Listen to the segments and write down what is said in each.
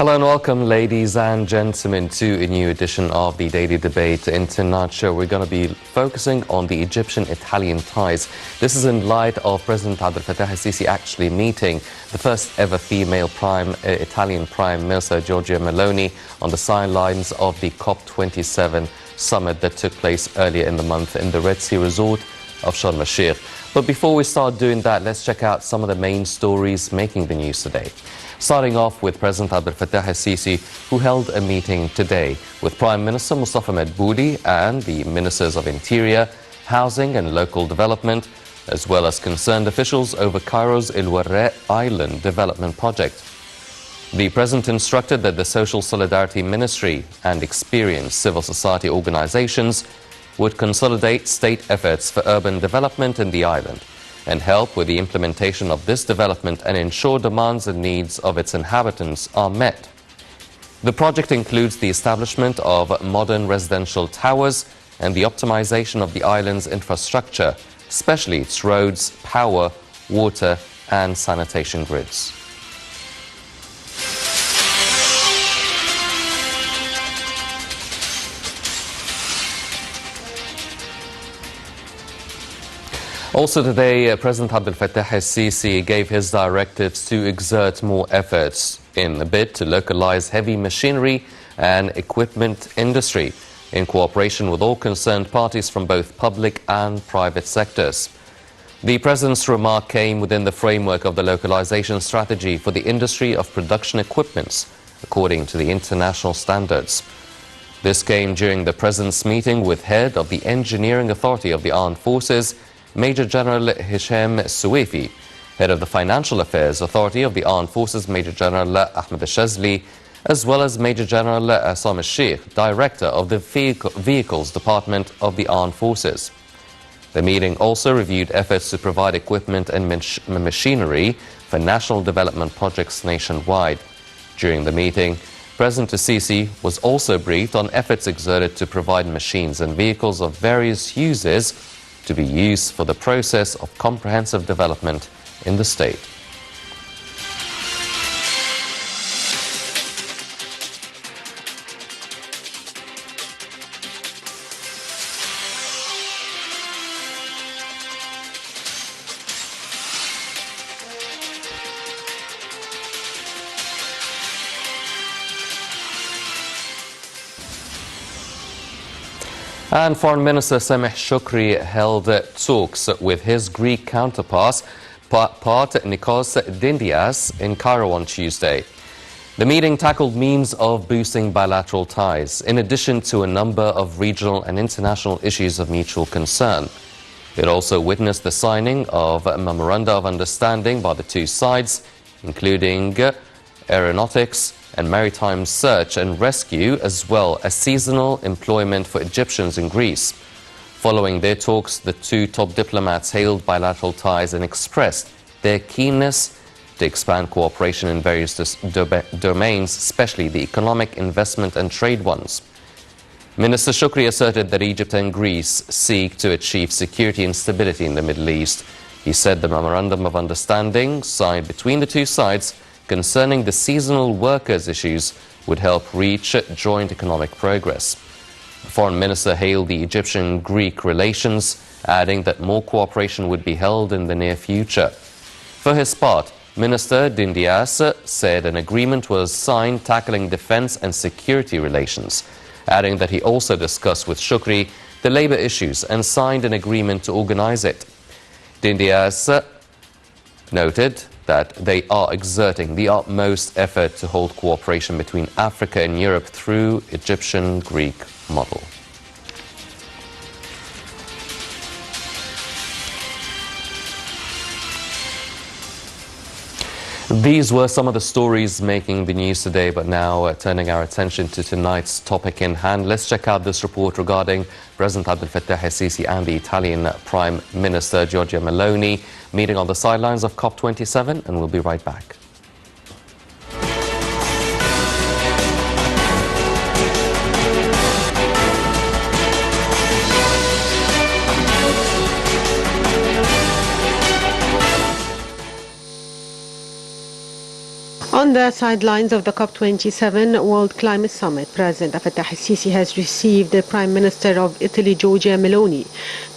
Hello and welcome, ladies and gentlemen, to a new edition of the Daily Debate. In tonight's show, we're going to be focusing on the Egyptian-Italian ties. This is in light of President Abdel Fattah al-Sisi actually meeting the first ever female Italian Prime Minister, Giorgia Meloni, on the sidelines of the COP27 summit that took place earlier in the month in the Red Sea resort of Sharm el-Sheikh. But before we start doing that, let's check out some of the main stories making the news today. Starting off with President Abdel Fattah al-Sisi, who held a meeting today with Prime Minister Mustafa Madbouli and the Ministers of Interior, Housing and Local Development, as well as concerned officials over Cairo's El Warra Island development project. The President instructed that the Social Solidarity Ministry and experienced civil society organizations would consolidate state efforts for urban development in the island and help with the implementation of this development and ensure demands and needs of its inhabitants are met. The project includes the establishment of modern residential towers and the optimization of the island's infrastructure, especially its roads, power, water and sanitation grids. Also today, President Abdel Fattah al-Sisi gave his directives to exert more efforts in a bid to localize heavy machinery and equipment industry in cooperation with all concerned parties from both public and private sectors. The President's remark came within the framework of the localization strategy for the industry of production equipments, according to the international standards. This came during the President's meeting with head of the Engineering Authority of the Armed Forces, Major General Hisham Suwaifi, head of the Financial Affairs Authority of the Armed Forces, Major General Ahmed al-Shazli, as well as Major General Assam al-Sheikh, Director of the Vehicles Department of the Armed Forces. The meeting also reviewed efforts to provide equipment and machinery for national development projects nationwide. During the meeting, President al-Sisi was also briefed on efforts exerted to provide machines and vehicles of various uses to be used for the process of comprehensive development in the state. And Foreign Minister Sameh Shoukry held talks with his Greek counterpart Nikos Dindias in Cairo on Tuesday. The meeting tackled means of boosting bilateral ties, in addition to a number of regional and international issues of mutual concern. It also witnessed the signing of a memoranda of understanding by the two sides, including aeronautics and maritime search and rescue, as well as seasonal employment for Egyptians in Greece. Following their talks, the two top diplomats hailed bilateral ties and expressed their keenness to expand cooperation in various domains, especially the economic, investment and trade ones. Minister Shoukry asserted that Egypt and Greece seek to achieve security and stability in the Middle East. He said the memorandum of understanding signed between the two sides concerning the seasonal workers issues would help reach joint economic progress. The foreign minister hailed the Egyptian-Greek relations, adding that more cooperation would be held in the near future. For his part, Minister Dindias said an agreement was signed tackling defense and security relations, adding that he also discussed with Shoukry the labor issues and signed an agreement to organize it. Dindias noted that they are exerting the utmost effort to hold cooperation between Africa and Europe through Egyptian-Greek model. These were some of the stories making the news today, but now turning our attention to tonight's topic in hand. Let's check out this report regarding President Abdel Fattah al-Sisi and the Italian Prime Minister Giorgia Meloni meeting on the sidelines of COP27, and we'll be right back. On On the sidelines of the COP27 World Climate Summit, President Fattah el-Sisi has received the Prime Minister of Italy, Giorgia Meloni,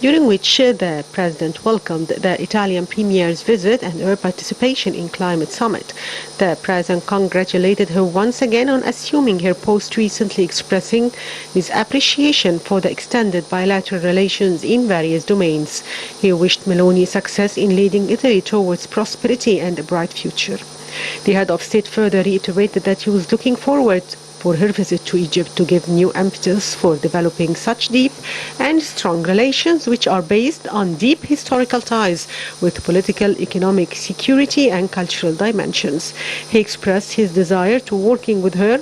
during which the President welcomed the Italian Premier's visit and her participation in Climate Summit. The President congratulated her once again on assuming her post, recently expressing his appreciation for the extended bilateral relations in various domains. He wished Meloni success in leading Italy towards prosperity and a bright future. The head of state further reiterated that he was looking forward for her visit to Egypt to give new impetus for developing such deep and strong relations which are based on deep historical ties with political, economic, security and cultural dimensions. He expressed his desire to working with her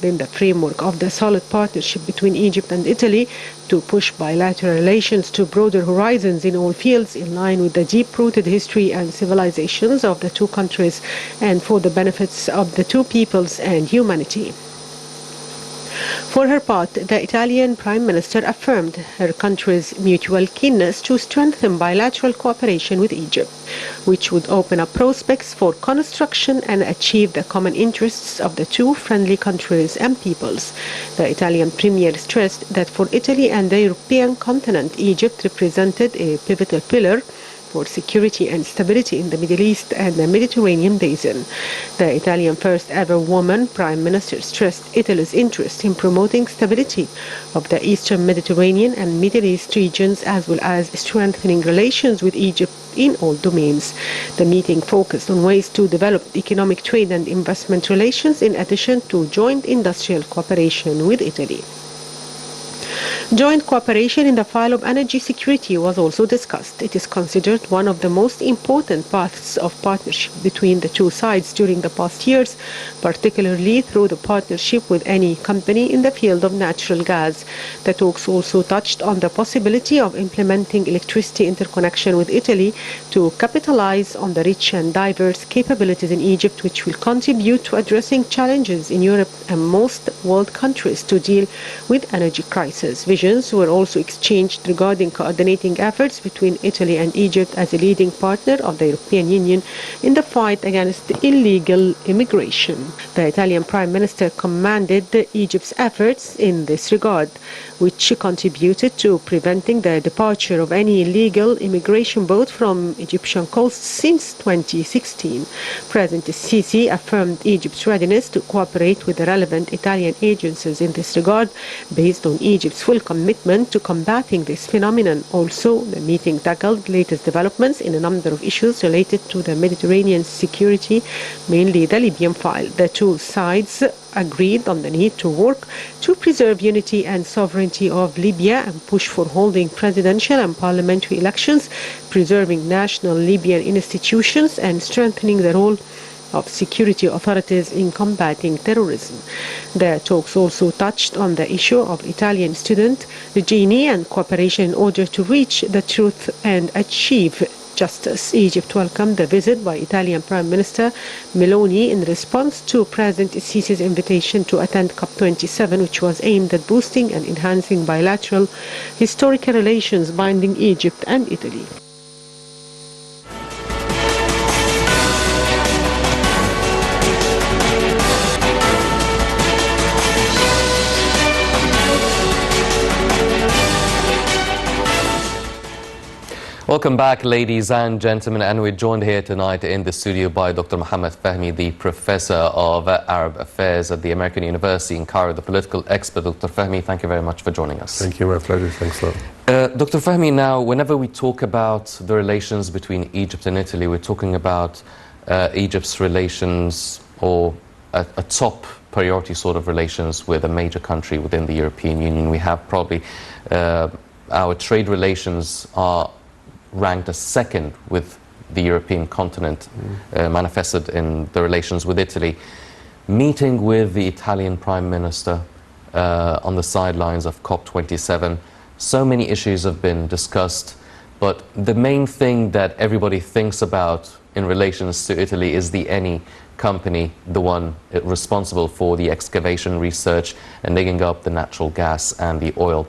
in the framework of the solid partnership between Egypt and Italy to push bilateral relations to broader horizons in all fields in line with the deep-rooted history and civilizations of the two countries and for the benefits of the two peoples and humanity. For her part, the Italian Prime Minister affirmed her country's mutual keenness to strengthen bilateral cooperation with Egypt, which would open up prospects for construction and achieve the common interests of the two friendly countries and peoples. The Italian Premier stressed that for Italy and the European continent, Egypt represented a pivotal pillar for security and stability in the Middle East and the Mediterranean basin. The Italian first ever woman Prime Minister stressed Italy's interest in promoting stability of the Eastern Mediterranean and Middle East regions as well as strengthening relations with Egypt in all domains. The meeting focused on ways to develop economic trade and investment relations in addition to joint industrial cooperation with Italy. Joint cooperation in the field of energy security was also discussed. It is considered one of the most important paths of partnership between the two sides during the past years, particularly through the partnership with any company in the field of natural gas. The talks also touched on the possibility of implementing electricity interconnection with Italy to capitalize on the rich and diverse capabilities in Egypt, which will contribute to addressing challenges in Europe and most world countries to deal with energy crisis. Visions were also exchanged regarding coordinating efforts between Italy and Egypt as a leading partner of the European Union in the fight against illegal immigration. The Italian Prime Minister commended Egypt's efforts in this regard, which contributed to preventing the departure of any illegal immigration boat from Egyptian coasts since 2016. President Sisi affirmed Egypt's readiness to cooperate with the relevant Italian agencies in this regard, based on Egypt's full commitment to combating this phenomenon. Also, the meeting tackled latest developments in a number of issues related to the Mediterranean security, mainly the Libyan file. The two sides agreed on the need to work to preserve unity and sovereignty of Libya and push for holding presidential and parliamentary elections, preserving national Libyan institutions and strengthening the role of security authorities in combating terrorism. The talks also touched on the issue of Italian student Regini and cooperation in order to reach the truth and achieve justice. Egypt welcomed the visit by Italian Prime Minister Meloni in response to President Sisi's invitation to attend COP27, which was aimed at boosting and enhancing bilateral historical relations binding Egypt and Italy. Welcome back, ladies and gentlemen, and we're joined here tonight in the studio by Dr. Mohammed Fahmy, the Professor of Arab Affairs at the American University in Cairo, the political expert. Dr. Fahmy, thank you very much for joining us. Thank you, my pleasure. Thanks a lot. Dr. Fahmy, now, whenever we talk about the relations between Egypt and Italy, we're talking about Egypt's relations or a top priority sort of relations with a major country within the European Union. We have probably our trade relations are ranked as second with the European continent, manifested in the relations with Italy. Meeting with the Italian Prime Minister on the sidelines of COP27, so many issues have been discussed, but the main thing that everybody thinks about in relations to Italy is the Eni company, the one responsible for the excavation, research and digging up the natural gas and the oil.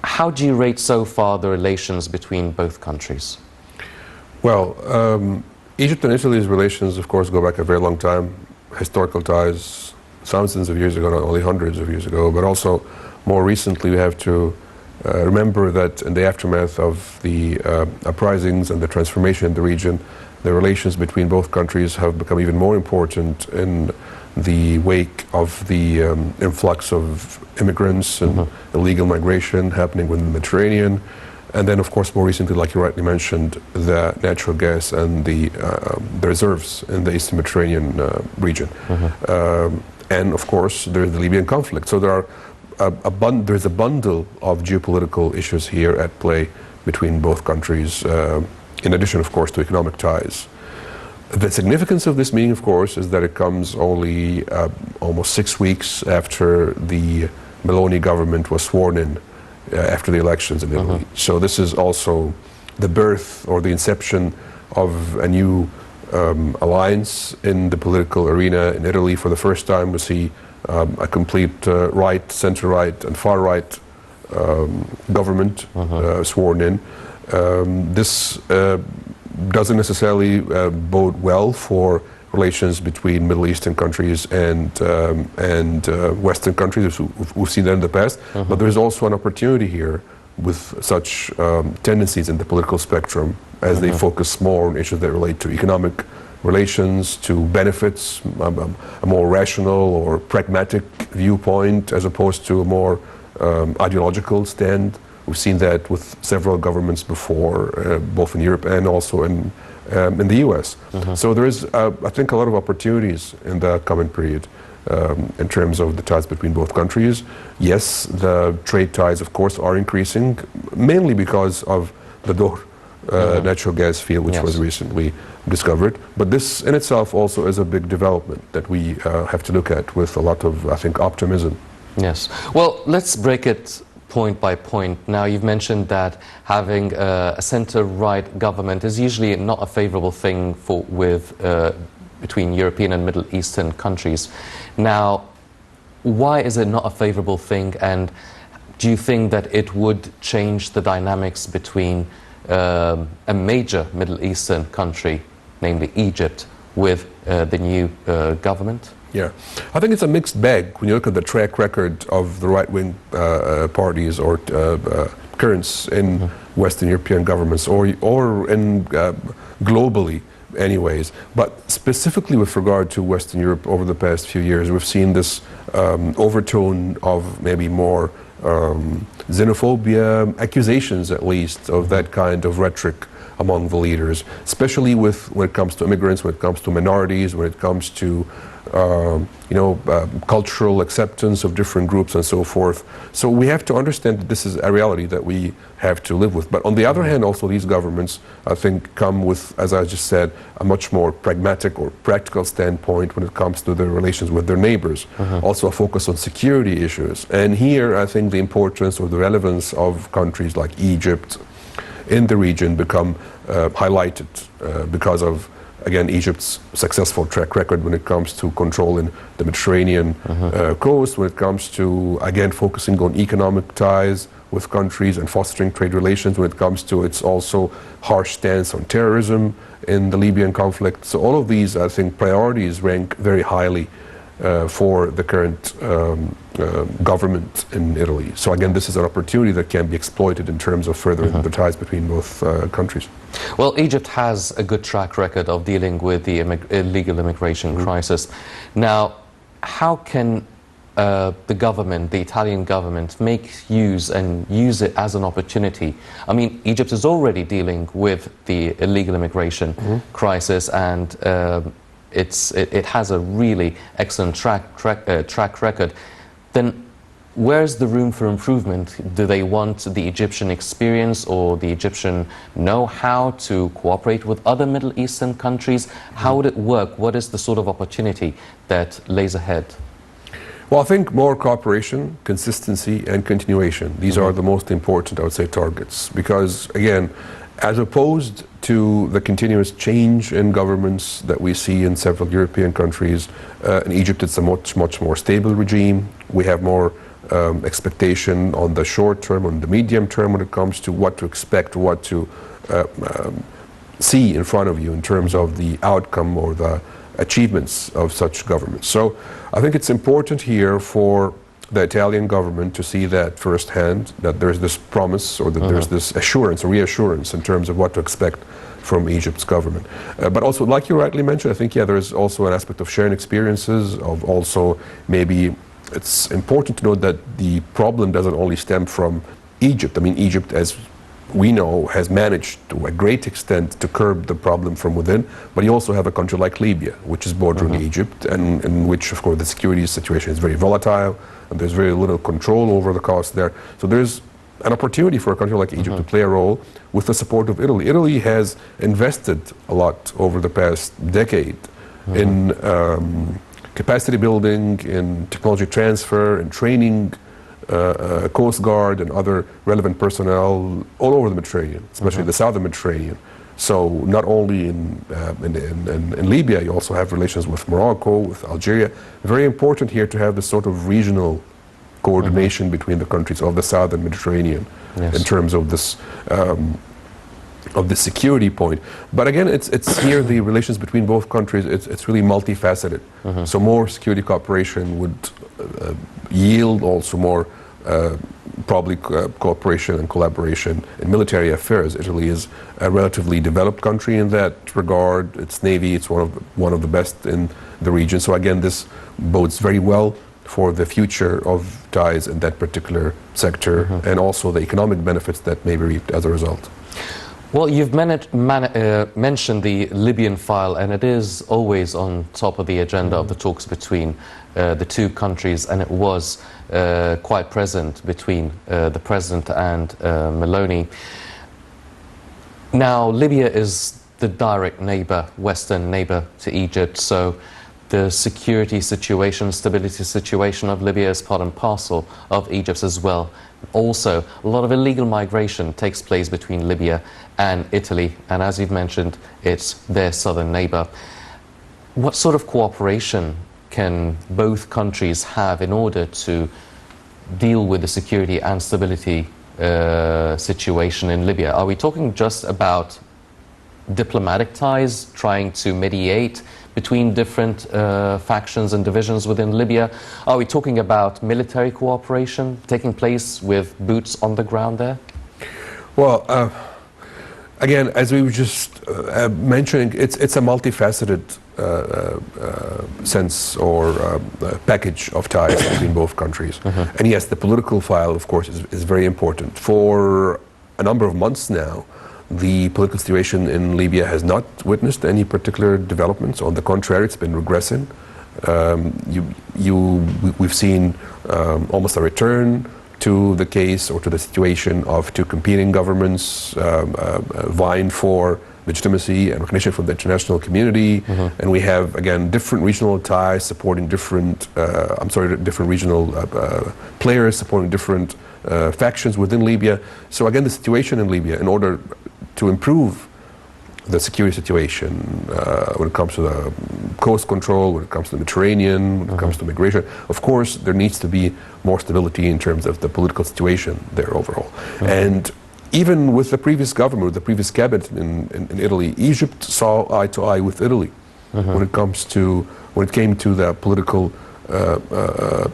How do you rate so far the relations between both countries? Well, Egypt and Italy's relations, of course, go back a very long time. historical ties thousands of years ago, not only hundreds of years ago, but also more recently we have to remember that in the aftermath of the uprisings and the transformation in the region, the relations between both countries have become even more important in the wake of the influx of immigrants and illegal migration happening within the Mediterranean. And then, of course, more recently, like you rightly mentioned, the natural gas and the reserves in the Eastern Mediterranean region. And, of course, there's the Libyan conflict. So there's a bundle of geopolitical issues here at play between both countries, in addition, of course, to economic ties. The significance of this meeting, of course, is that it comes only almost 6 weeks after the Meloni government was sworn in after the elections in Italy. So this is also the birth or the inception of a new alliance in the political arena in Italy. For the first time, we see a complete right, center-right, and far-right government sworn in. This doesn't necessarily bode well for relations between Middle Eastern countries and Western countries. We've seen that in the past, but there's also an opportunity here with such tendencies in the political spectrum as they focus more on issues that relate to economic relations, to benefits, a more rational or pragmatic viewpoint as opposed to a more ideological stand. We've seen that with several governments before, both in Europe and also in the US. So there is, I think, a lot of opportunities in the coming period in terms of the ties between both countries. Yes, the trade ties, of course, are increasing, mainly because of the Dor natural gas field, which was recently discovered. But this in itself also is a big development that we have to look at with a lot of, I think, optimism. Yes. Well, let's break it point by point. Now, you've mentioned that having a center-right government is usually not a favorable thing between European and Middle Eastern countries. Now, why is it not a favorable thing, and do you think that it would change the dynamics between a major Middle Eastern country, namely Egypt, with the new government? Yeah, I think it's a mixed bag when you look at the track record of the right-wing parties or currents in Western European governments or in globally anyways. But specifically with regard to Western Europe over the past few years, we've seen this overtone of maybe more xenophobia, accusations at least of that kind of rhetoric among the leaders, especially when it comes to immigrants, when it comes to minorities, when it comes to cultural acceptance of different groups and so forth. So we have to understand that this is a reality that we have to live with. But on the other hand, also these governments, I think, come with, as I just said, a much more pragmatic or practical standpoint when it comes to their relations with their neighbors. Also a focus on security issues. And here, I think the importance or the relevance of countries like Egypt in the region become highlighted because of, again, Egypt's successful track record when it comes to controlling the Mediterranean coast, when it comes to, again, focusing on economic ties with countries and fostering trade relations, when it comes to its also harsh stance on terrorism in the Libyan conflict. So all of these, I think, priorities rank very highly for the current government in Italy. So again, this is an opportunity that can be exploited in terms of furthering the ties between both countries. Well, Egypt has a good track record of dealing with the illegal immigration crisis. Now, how can the government, the Italian government, make use it as an opportunity? I mean, Egypt is already dealing with the illegal immigration crisis, and it has a really excellent track record. Then where's the room for improvement? Do they want the Egyptian experience or the Egyptian know-how to cooperate with other Middle Eastern countries? How would it work? What is the sort of opportunity that lays ahead? Well, I think more cooperation, consistency, and continuation. These are the most important, I would say, targets. Because, again, as opposed to the continuous change in governments that we see in several European countries, in Egypt it's a much more stable regime. We have more expectation on the short term, on the medium term when it comes to what to expect, what to see in front of you in terms of the outcome or the achievements of such governments. So I think it's important here for the Italian government to see that firsthand, that there's this promise or that there's this assurance or reassurance in terms of what to expect from Egypt's government. But also, like you rightly mentioned, I think, yeah, there is also an aspect of sharing experiences, of also maybe it's important to note that the problem doesn't only stem from Egypt. I mean, Egypt, as we know, has managed to a great extent to curb the problem from within, but you also have a country like Libya, which is bordering Egypt, and in which, of course, the security situation is very volatile, and there's very little control over the coast there. So there's an opportunity for a country like Egypt to play a role with the support of Italy. Italy has invested a lot over the past decade in capacity building, in technology transfer, in training Coast Guard and other relevant personnel all over the Mediterranean, especially the southern Mediterranean. So not only in Libya, you also have relations with Morocco, with Algeria. Very important here to have this sort of regional coordination between the countries of the southern Mediterranean in terms of this of the security point. But again, it's here the relations between both countries, it's really multifaceted. So more security cooperation would yield also more probably cooperation and collaboration in military affairs. Italy is a relatively developed country in that regard. Its navy, it's one of the best in the region. So again, this bodes very well for the future of ties in that particular sector and also the economic benefits that may be reaped as a result. Well, you've mentioned the Libyan file, and it is always on top of the agenda of the talks between the two countries, and it was quite present between the President and Meloni. Now, Libya is the direct neighbor, western neighbor to Egypt, so the security situation, stability situation of Libya is part and parcel of Egypt as well. Also, a lot of illegal migration takes place between Libya and Italy, and as you've mentioned, it's their southern neighbor. What sort of cooperation can both countries have in order to deal with the security and stability situation in Libya? Are we talking just about diplomatic ties, trying to mediate between different factions and divisions within Libya? Are we talking about military cooperation taking place with boots on the ground there? Well, again, as we were just mentioning, it's a multifaceted sense or package of ties between both countries. And yes, the political file, of course, is very important. For a number of months now, the political situation in Libya has not witnessed any particular developments. On the contrary, it's been regressing. We've seen almost a return to the case or to the situation of two competing governments vying for legitimacy and recognition from the international community. And we have, again, different regional ties supporting different, different regional players supporting different factions within Libya. So again, the situation in Libya, in order to improve the security situation when it comes to the coast control, when it comes to the Mediterranean, when it comes to migration, of course, there needs to be more stability in terms of the political situation there overall. And even with the previous government, with the previous cabinet in Italy, Egypt saw eye to eye with Italy when it came to the political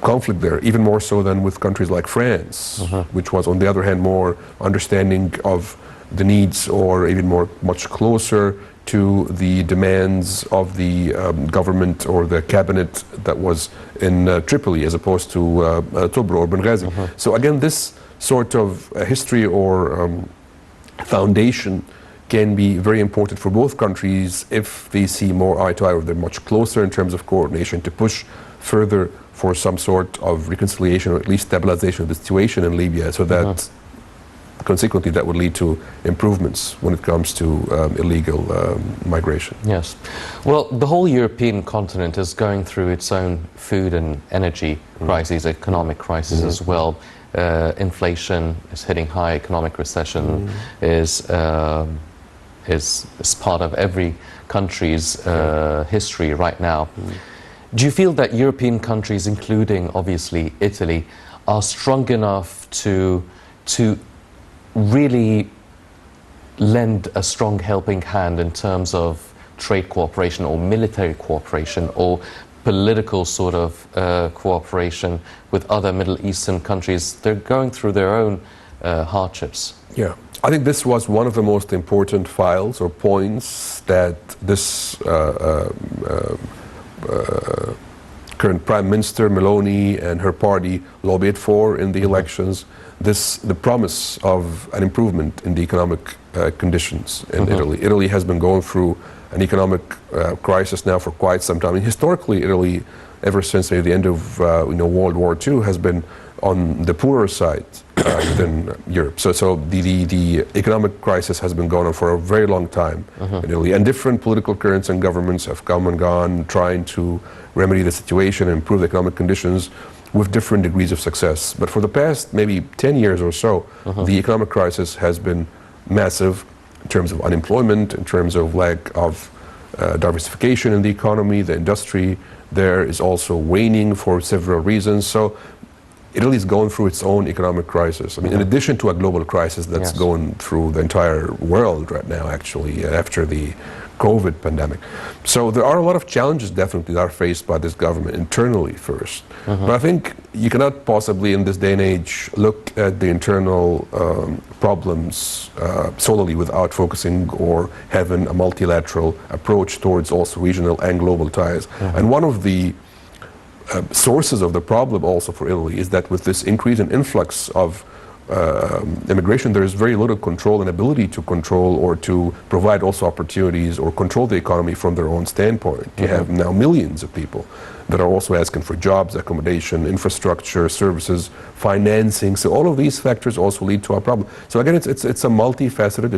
conflict there, even more so than with countries like France, which was on the other hand more understanding of the needs, or even much closer to the demands of the government or the cabinet that was in Tripoli, as opposed to Tobruk or Benghazi. So again, this sort of history or foundation can be very important for both countries if they see more eye to eye, or they're much closer in terms of coordination to push further for some sort of reconciliation or at least stabilization of the situation in Libya, so that consequently that would lead to improvements when it comes to illegal migration. Yes. Well, the whole European continent is going through its own food and energy crises, economic crisis as well. Inflation is hitting high, economic recession is part of every country's history right now. Do you feel that European countries, including obviously Italy, are strong enough to really lend a strong helping hand in terms of trade cooperation or military cooperation or political sort of cooperation with other Middle Eastern countries. They're going through their own hardships. Yeah, I think this was one of the most important files or points that this current Prime Minister Meloni and her party lobbied for in the elections. The promise of an improvement in the economic conditions in Italy. Italy has been going through an economic crisis now for quite some time. I mean, historically, Italy, ever since maybe the end of World War II, has been on the poorer side than Europe. So the economic crisis has been going on for a very long time in Italy, and different political currents and governments have come and gone trying to remedy the situation and improve the economic conditions with different degrees of success. But for the past maybe 10 years or so, the economic crisis has been massive in terms of unemployment, in terms of lack of diversification in the economy. The industry there is also waning for several reasons. So Italy is going through its own economic crisis. I mean, in addition to a global crisis that's going through the entire world right now, actually, after the COVID pandemic. So there are a lot of challenges definitely that are faced by this government internally first. But I think you cannot possibly in this day and age look at the internal problems solely without focusing or having a multilateral approach towards also regional and global ties. And one of the sources of the problem also for Italy is that with this increase in influx of immigration, there is very little control and ability to control or to provide also opportunities or control the economy from their own standpoint. You have now millions of people that are also asking for jobs, accommodation, infrastructure, services, financing. So all of these factors also lead to a problem. So again, it's a multifaceted,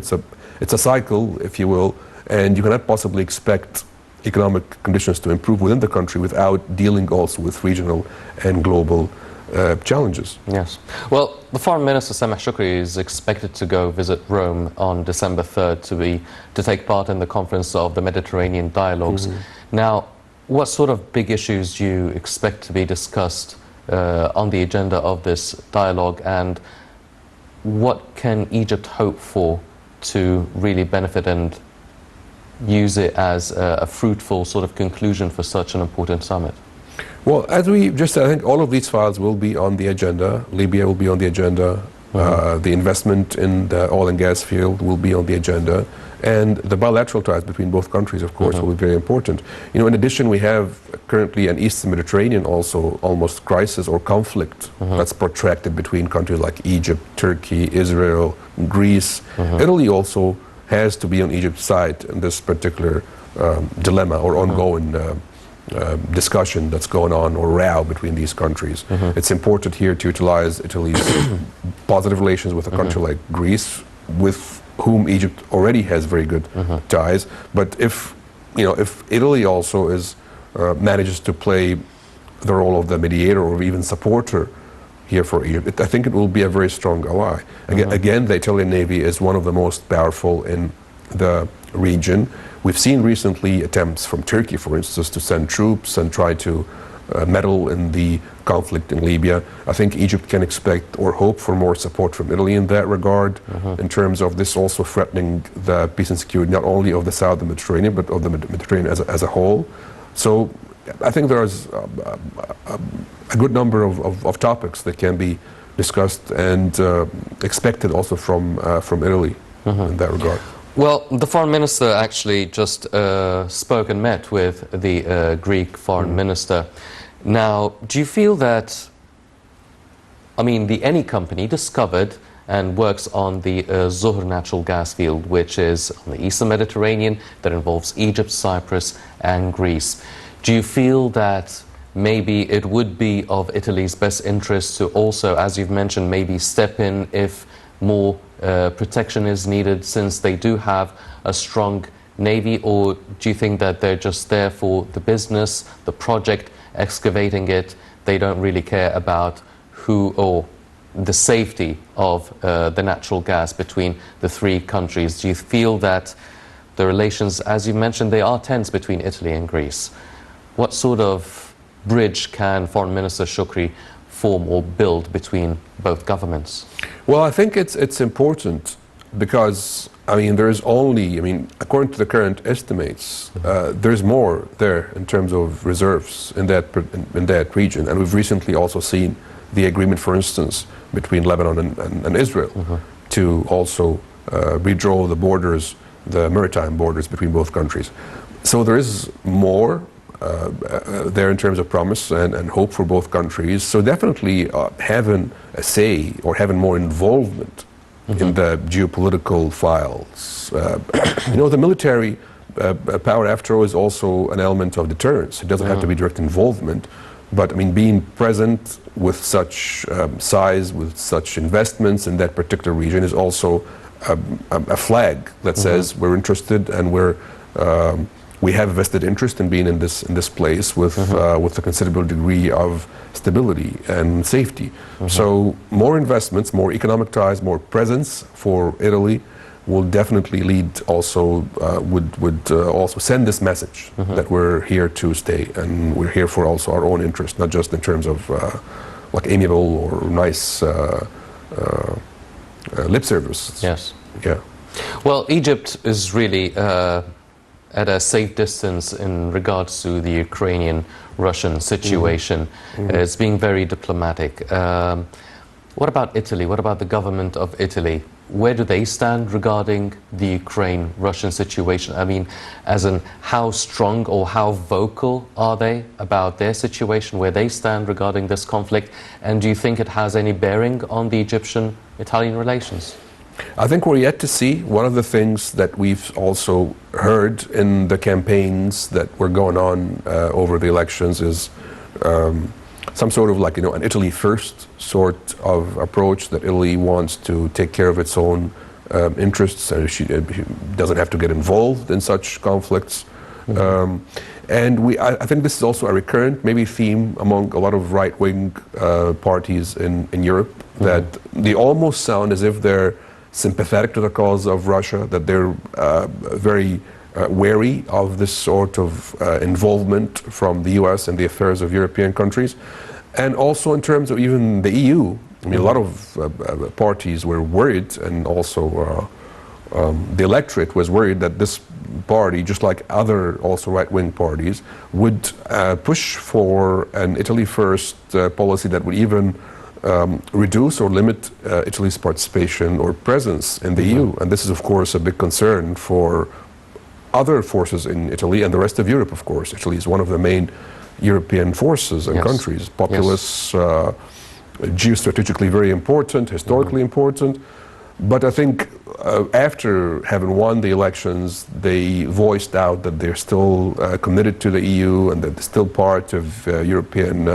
it's a cycle, if you will, and you cannot possibly expect economic conditions to improve within the country without dealing also with regional and global challenges. Yes. Well, the Foreign Minister Sameh Shoukry is expected to go visit Rome on December 3rd to take part in the conference of the Mediterranean Dialogues. Now, what sort of big issues do you expect to be discussed on the agenda of this dialogue, and what can Egypt hope for to really benefit and use it as a fruitful sort of conclusion for such an important summit? Well, as we just said, I think all of these files will be on the agenda. Libya will be on the agenda. The investment in the oil and gas field will be on the agenda. And the bilateral ties between both countries, of course, will be very important. You know, in addition, we have currently an Eastern Mediterranean also almost crisis or conflict that's protracted between countries like Egypt, Turkey, Israel, Greece. Italy also has to be on Egypt's side in this particular dilemma or ongoing discussion that's going on or row between these countries. It's important here to utilize Italy's positive relations with a country like Greece, with whom Egypt already has very good ties. But if Italy also manages to play the role of the mediator or even supporter here for Egypt, I think it will be a very strong ally. Again, the Italian Navy is one of the most powerful in the region. We've seen recently attempts from Turkey, for instance, to send troops and try to meddle in the conflict in Libya. I think Egypt can expect or hope for more support from Italy in that regard, in terms of this also threatening the peace and security not only of the southern Mediterranean, but of the Mediterranean as a whole. So I think there's a good number of topics that can be discussed and expected also from Italy in that regard. Well, the Foreign Minister actually just spoke and met with the Greek Foreign Minister. Now, do you feel that, the Eni company discovered and works on the Zohr natural gas field, which is on the Eastern Mediterranean, that involves Egypt, Cyprus and Greece. Do you feel that maybe it would be of Italy's best interest to also, as you've mentioned, maybe step in if more protection is needed, since they do have a strong navy? Or do you think that they're just there for the business, the project, excavating it? They don't really care about who or the safety of the natural gas between the three countries? Do you feel that the relations, as you mentioned, they are tense between Italy and Greece? What sort of bridge can Foreign Minister Shoukry form or build between both governments? Well, I think it's important because I mean, there's only, I mean, according to the current estimates, there's more there in terms of reserves in that region. And we've recently also seen the agreement, for instance, between Lebanon and Israel to also redraw the borders, the maritime borders between both countries. So there is more there in terms of promise and hope for both countries. So definitely having a say or having more involvement in the geopolitical files. The military power, after all, is also an element of deterrence. It doesn't have to be direct involvement, but I mean, being present with such size, with such investments in that particular region is also a flag that says we're interested and we have a vested interest in being in this place with a considerable degree of stability and safety. So more investments, more economic ties, more presence for Italy will definitely lead also, would also send this message that we're here to stay and we're here for also our own interest, not just in terms of like amiable or nice lip service. Yes. Yeah. Well, Egypt is really at a safe distance in regards to the Ukrainian-Russian situation. It's being very diplomatic. What about Italy? What about the government of Italy? Where do they stand regarding the Ukraine-Russian situation? I mean, as in how strong or how vocal are they about their situation, where they stand regarding this conflict? And do you think it has any bearing on the Egyptian-Italian relations? I think we're yet to see. One of the things that we've also heard in the campaigns that were going on over the elections is some sort of like, an Italy first sort of approach, that Italy wants to take care of its own interests and she doesn't have to get involved in such conflicts. And I think this is also a recurrent maybe theme among a lot of right-wing parties in Europe, that they almost sound as if they're sympathetic to the cause of Russia, that they're very wary of this sort of involvement from the US in the affairs of European countries. And also in terms of even the EU, I mean, a lot of parties were worried, and also the electorate was worried that this party, just like other also right-wing parties, would push for an Italy first policy that would even reduce or limit Italy's participation or presence in the EU. And this is, of course, a big concern for other forces in Italy and the rest of Europe, of course. Italy is one of the main European forces and countries, populous, geostrategically very important, historically important. But I think after having won the elections, they voiced out that they're still committed to the EU and that they're still part of European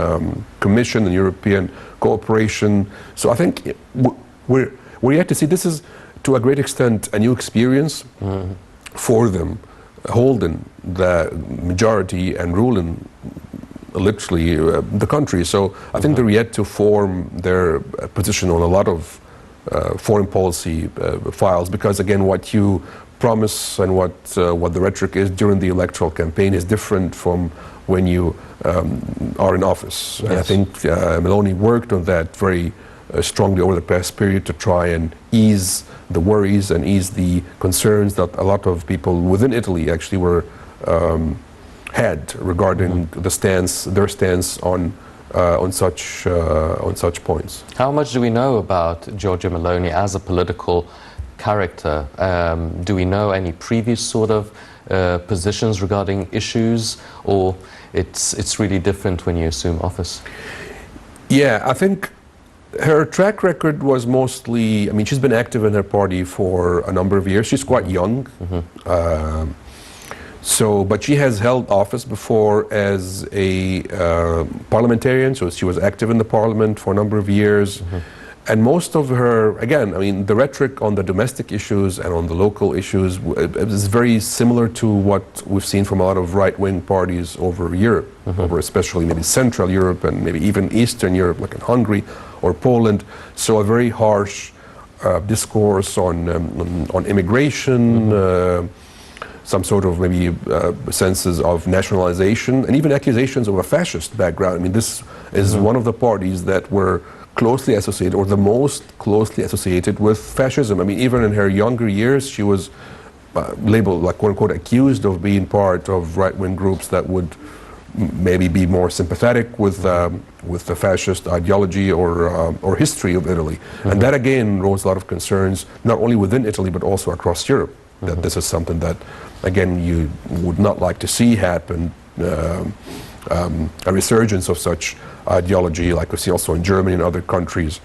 Commission and European cooperation. So I think we're yet to see. This is, to a great extent, a new experience for them, holding the majority and ruling literally the country. So I think they're yet to form their position on a lot of foreign policy files, because again, what you promise and what the rhetoric is during the electoral campaign is different from when you are in office. And I think Meloni worked on that very strongly over the past period to try and ease the worries and ease the concerns that a lot of people within Italy actually were had regarding their stance on such points. How much do we know about Giorgia Meloni as a political character? Do we know any previous sort of positions regarding issues, or it's really different when you assume office? Yeah, I think her track record was mostly, I mean, she's been active in her party for a number of years. She's quite young. But she has held office before as a parliamentarian, so she was active in the parliament for a number of years. And most of her, again, I mean, the rhetoric on the domestic issues and on the local issues is very similar to what we've seen from a lot of right-wing parties over Europe, over especially maybe Central Europe and maybe even Eastern Europe, like in Hungary or Poland. So a very harsh discourse on immigration, some sort of maybe senses of nationalization, and even accusations of a fascist background. I mean, this is one of the parties that were closely associated, or the most closely associated with fascism. I mean, even in her younger years, she was labeled, like, quote unquote, accused of being part of right-wing groups that would maybe be more sympathetic with the fascist ideology or history of Italy. And that again rose a lot of concerns, not only within Italy but also across Europe, that this is something that, again, you would not like to see happen. A resurgence of such ideology, like we see also in Germany and other countries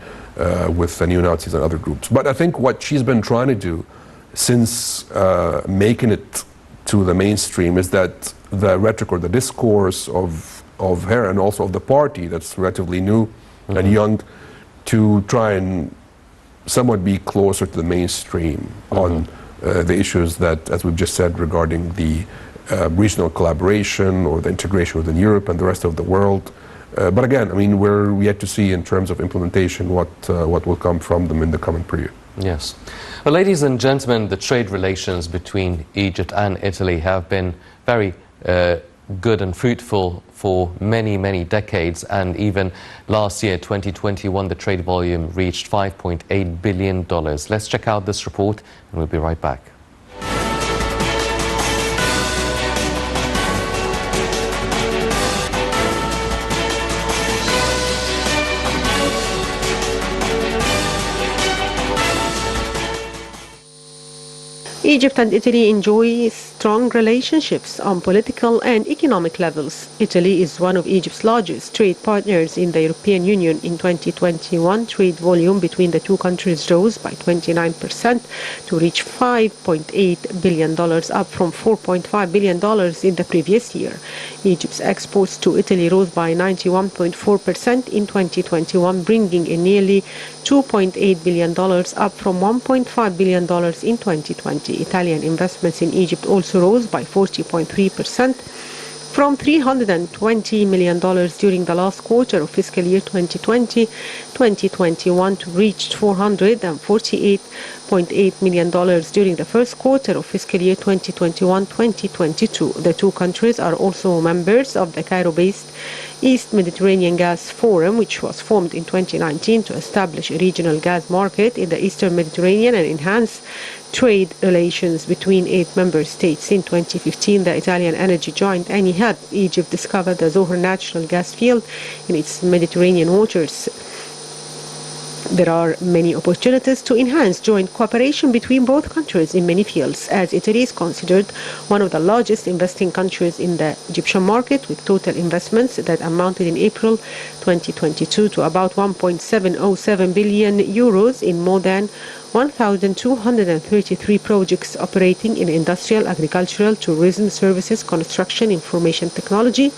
with the neo-Nazis and other groups. But I think what she's been trying to do since making it to the mainstream is that the rhetoric or the discourse of her and also of the party that's relatively new and young, to try and somewhat be closer to the mainstream on the issues that, as we've just said, regarding the regional collaboration or the integration within Europe and the rest of the world. But again, I mean, we're yet to see in terms of implementation what will come from them in the coming period. Yes. Well, ladies and gentlemen, the trade relations between Egypt and Italy have been very good and fruitful for many, many decades. And even last year, 2021, the trade volume reached $5.8 billion. Let's check out this report and we'll be right back. Egypt and Italy enjoy strong relationships on political and economic levels. Italy is one of Egypt's largest trade partners in the European Union. In 2021, trade volume between the two countries rose by 29% to reach $5.8 billion, up from $4.5 billion in the previous year. Egypt's exports to Italy rose by 91.4% in 2021, bringing in nearly $2.8 billion, up from $1.5 billion in 2020. Italian investments in Egypt also rose by 40.3%, from $320 million during the last quarter of fiscal year 2020-2021 to reach $448.8 million during the first quarter of fiscal year 2021-2022. The two countries are also members of the Cairo-based East Mediterranean Gas Forum, which was formed in 2019 to establish a regional gas market in the Eastern Mediterranean and enhance trade relations between 8 member states. In 2015, the Italian energy giant Eni helped Egypt discover the Zohr natural gas field in its Mediterranean waters. There are many opportunities to enhance joint cooperation between both countries in many fields, as Italy is considered one of the largest investing countries in the Egyptian market, with total investments that amounted in April 2022 to about 1.707 billion euros in more than 1,233 projects operating in industrial, agricultural, tourism, services, construction, information technology,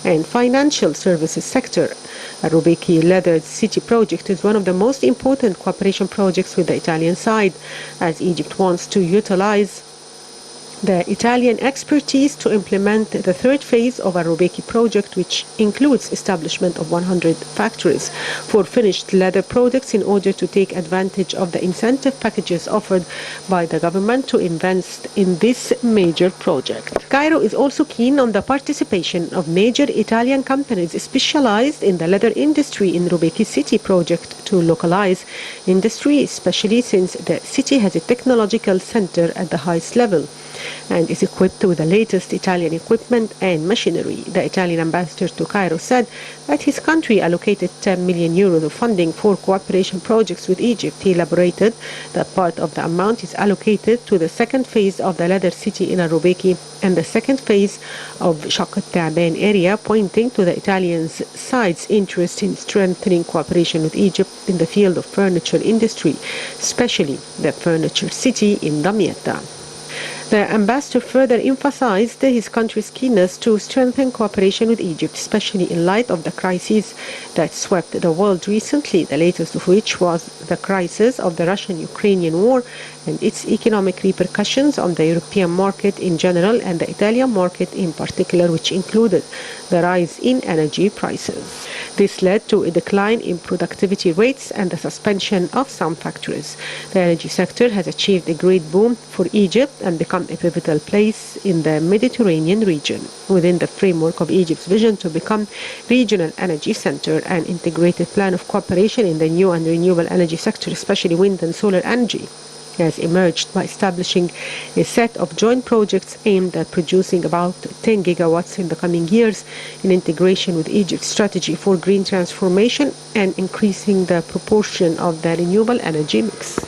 and financial services sector. A Rubeki Leather City project is one of the most important cooperation projects with the Italian side, as Egypt wants to utilize the Italian expertise to implement the third phase of a Rubeki project, which includes establishment of 100 factories for finished leather products in order to take advantage of the incentive packages offered by the government to invest in this major project. Cairo is also keen on the participation of major Italian companies specialized in the leather industry in Rubeki City project to localize industry, especially since the city has a technological center at the highest level and is equipped with the latest Italian equipment and machinery. The Italian ambassador to Cairo said that his country allocated 10 million euros of funding for cooperation projects with Egypt. He elaborated that part of the amount is allocated to the second phase of the leather city in Rubeki and the second phase of Shaq al-Ta'ban area, pointing to the Italian side's interest in strengthening cooperation with Egypt in the field of furniture industry, especially the furniture city in Damietta. The ambassador further emphasized his country's keenness to strengthen cooperation with Egypt, especially in light of the crises that swept the world recently, the latest of which was the crisis of the Russian-Ukrainian war and its economic repercussions on the European market in general and the Italian market in particular, which included the rise in energy prices. This led to a decline in productivity rates and the suspension of some factories. The energy sector has achieved a great boom for Egypt and become a pivotal place in the Mediterranean region. Within the framework of Egypt's vision to become regional energy center, an integrated plan of cooperation in the new and renewable energy sector, especially wind and solar energy, has emerged by establishing a set of joint projects aimed at producing about 10 gigawatts in the coming years in integration with Egypt's strategy for green transformation and increasing the proportion of the renewable energy mix.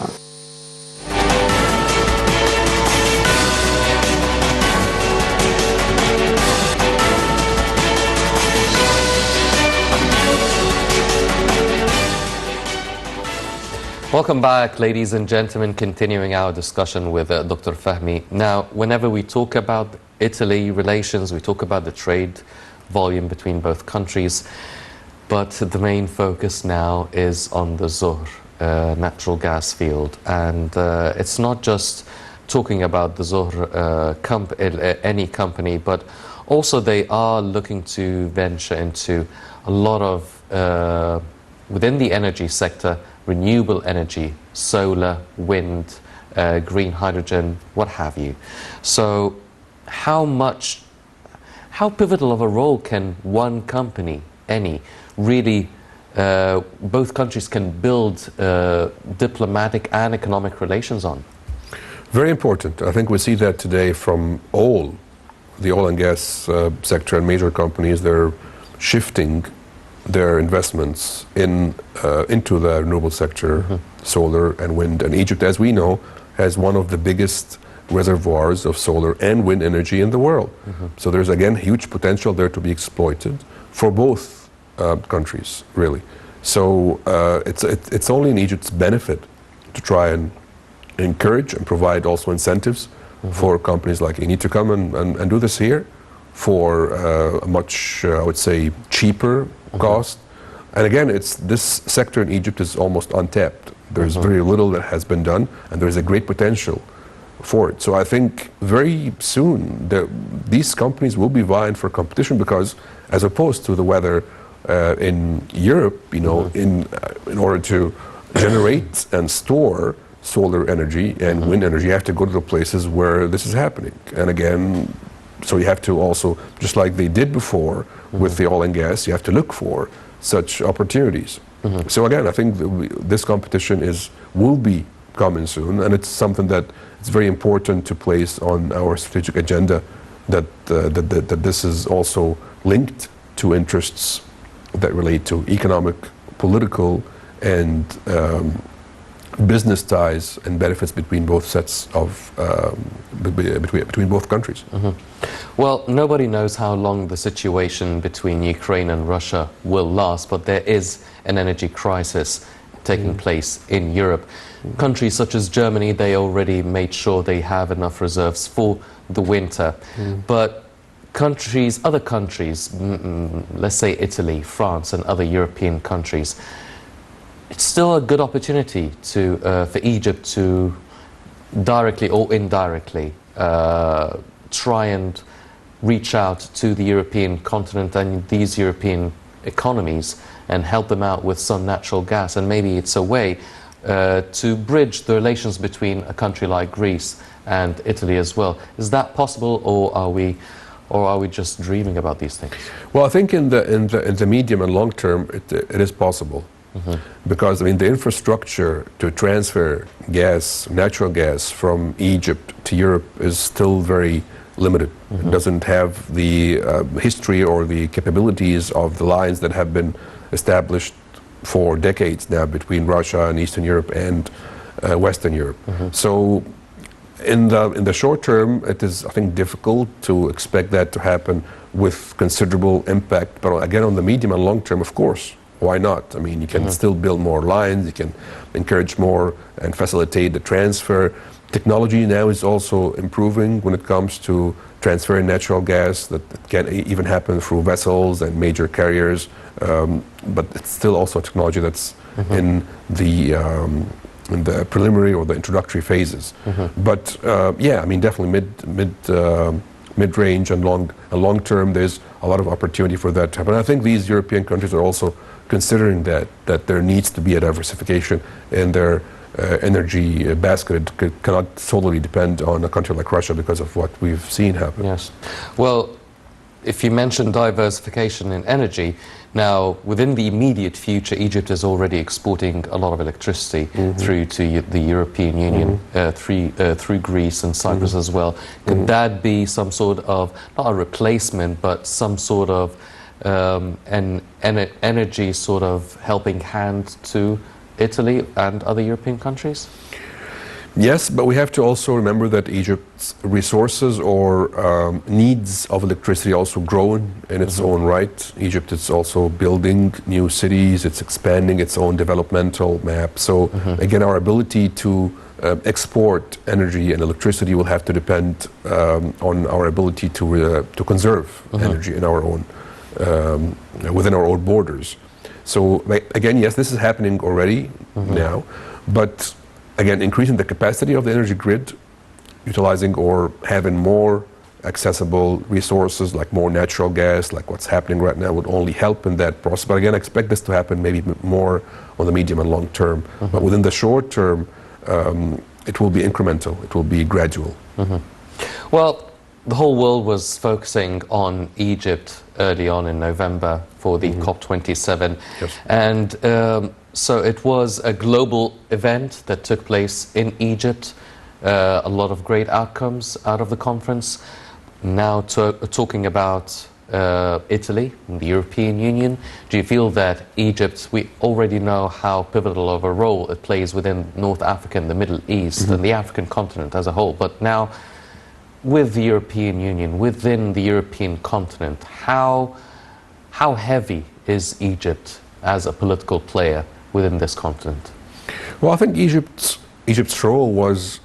Welcome back, ladies and gentlemen, continuing our discussion with Dr. Fahmy. Now, whenever we talk about Italy relations, we talk about the trade volume between both countries, but the main focus now is on the Zohr natural gas field. And it's not just talking about the Zohr any company, but also they are looking to venture into a lot of, within the energy sector, renewable energy, solar, wind, green hydrogen, what have you. So how pivotal of a role can one company, any, really, both countries can build diplomatic and economic relations on? Very important. I think we see that today from all the oil and gas sector and major companies. They're shifting their investments into the renewable sector, solar and wind. And Egypt, as we know, has one of the biggest reservoirs of solar and wind energy in the world. So there's, again, huge potential there to be exploited for both countries, really. So it's only in Egypt's benefit to try and encourage and provide also incentives for companies like Eni to come and do this here for a much, I would say, cheaper cost. And again, this sector in Egypt is almost untapped. There's very little that has been done, and there's a great potential for it. So I think very soon these companies will be vying for competition, because as opposed to the weather in Europe, you know, in order to generate and store solar energy and wind energy, you have to go to the places where this is happening. And again, so you have to also, just like they did before with the oil and gas, you have to look for such opportunities. So again, I think this competition will be coming soon, and it's something that it's very important to place on our strategic agenda, that this is also linked to interests that relate to economic, political, and business ties and benefits between both sets of between both countries. Well, nobody knows how long the situation between Ukraine and Russia will last, but there is an energy crisis taking place in Europe. Countries such as Germany, they already made sure they have enough reserves for the winter. But other countries, let's say Italy, France, and other European countries, it's still a good opportunity for Egypt to directly or indirectly try and reach out to the European continent and these European economies and help them out with some natural gas. And maybe it's a way to bridge the relations between a country like Greece and Italy as well. Is that possible, or are we just dreaming about these things? Well, I think in the medium and long term, it is possible. Because, I mean, the infrastructure to transfer natural gas from Egypt to Europe is still very limited. It doesn't have the history or the capabilities of the lines that have been established for decades now between Russia and Eastern Europe and Western Europe. So in the short term, it is, I think, difficult to expect that to happen with considerable impact. But again, on the medium and long term, of course, why not? I mean, you can still build more lines, you can encourage more and facilitate the transfer. Technology now is also improving when it comes to transferring natural gas. That can even happen through vessels and major carriers, but it's still also technology that's in the preliminary or the introductory phases. But yeah, I mean, definitely mid mid-range and long term, there's a lot of opportunity for that to happen. I think these European countries are also considering that there needs to be a diversification in their energy basket. It cannot solely depend on a country like Russia because of what we've seen happen. Yes. Well, if you mention diversification in energy, now within the immediate future, Egypt is already exporting a lot of electricity through to the European Union, through Greece and Cyprus as well. Could that be some sort of, not a replacement, but some sort of an energy sort of helping hand to Italy and other European countries? Yes, but we have to also remember that Egypt's resources or needs of electricity also grown in its own right. Egypt is also building new cities, it's expanding its own developmental map. So again, our ability to export energy and electricity will have to depend on our ability to conserve energy in our own, within our own borders. So again, yes, this is happening already now, but again, increasing the capacity of the energy grid, utilizing or having more accessible resources like more natural gas, like what's happening right now, would only help in that process. But again, I expect this to happen maybe more on the medium and long term. But within the short term, it will be incremental, it will be gradual. Well, the whole world was focusing on Egypt early on in November for the COP27. Yes. And so it was a global event that took place in Egypt. A lot of great outcomes out of the conference. Now talking about Italy and the European Union, do you feel that Egypt, we already know how pivotal of a role it plays within North Africa and the Middle East and the African continent as a whole, but now with the European Union, within the European continent, how heavy is Egypt as a political player within this continent? Well, I think Egypt's role was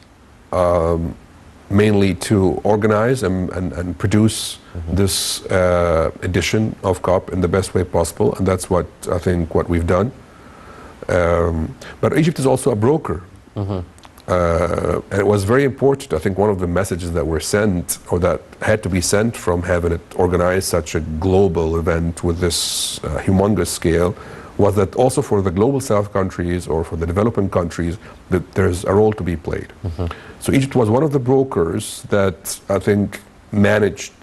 mainly to organize and produce this edition of COP in the best way possible, and that's what I think what we've done. But Egypt is also a broker. And it was very important. I think one of the messages that were sent, or that had to be sent from having it organized such a global event with this humongous scale, was that also for the global South countries or for the developing countries, that there's a role to be played. So Egypt was one of the brokers that I think managed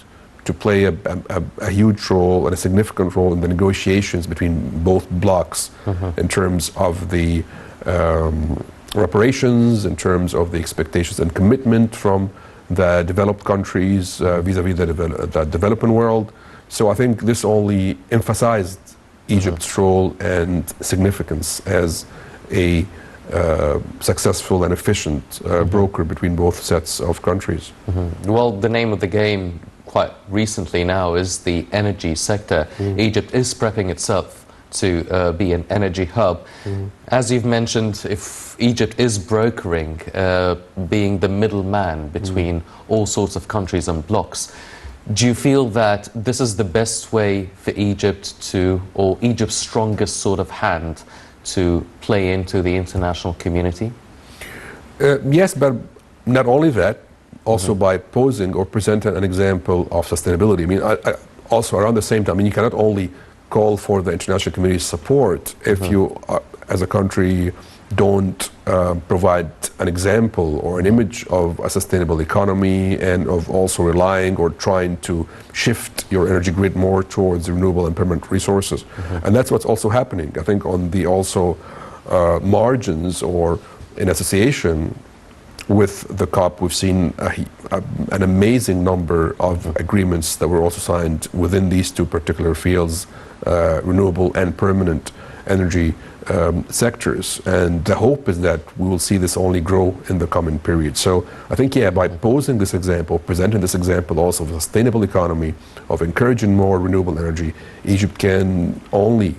to play a huge role and a significant role in the negotiations between both blocs in terms of the reparations, in terms of the expectations and commitment from the developed countries vis-a-vis the developing world. So I think this only emphasized Egypt's role and significance as a successful and efficient broker between both sets of countries. Well, the name of the game quite recently now is the energy sector. Egypt is prepping itself to be an energy hub. As you've mentioned, if Egypt is brokering, being the middleman between all sorts of countries and blocs, do you feel that this is the best way for Egypt to, or Egypt's strongest sort of hand to play into the international community? Yes, but not only that, also by posing or presenting an example of sustainability. I mean, I also around the same time, I mean, you cannot only call for the international community's support if you, as a country, don't provide an example or an image of a sustainable economy and of also relying or trying to shift your energy grid more towards renewable and permanent resources. And that's what's also happening. I think on the also margins or in association with the COP, we've seen an amazing number of agreements that were also signed within these two particular fields, renewable and permanent energy sectors, and the hope is that we will see this only grow in the coming period. So I think, yeah, by posing this example, presenting this example also of a sustainable economy, of encouraging more renewable energy, Egypt can only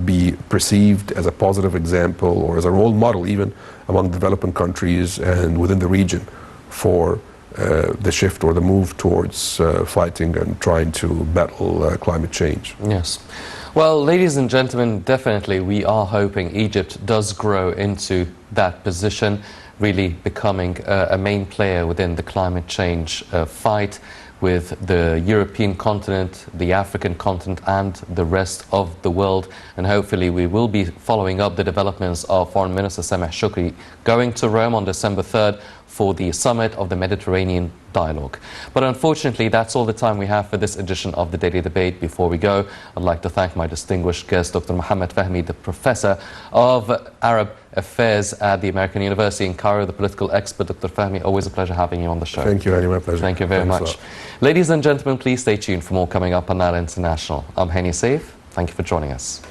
be perceived as a positive example or as a role model even among developing countries and within the region for the shift or the move towards fighting and trying to battle climate change. Yes. Well, ladies and gentlemen, definitely we are hoping Egypt does grow into that position, really becoming a main player within the climate change fight. with the European continent, the African continent and the rest of the world. And hopefully we will be following up the developments of Foreign Minister Sameh Shukri going to Rome on December 3rd for the summit of the Mediterranean Dialogue. But unfortunately, that's all the time we have for this edition of the Daily Debate. Before we go, I'd like to thank my distinguished guest, Dr. Mohammed Fahmy, the Professor of Arab Affairs at the American University in Cairo, the political expert. Dr. Fahmy, always a pleasure having you on the show. Thank you, Ali, my pleasure. Thank you very much. Ladies and gentlemen, please stay tuned for more coming up on Nile International. I'm Hani Saif. Thank you for joining us.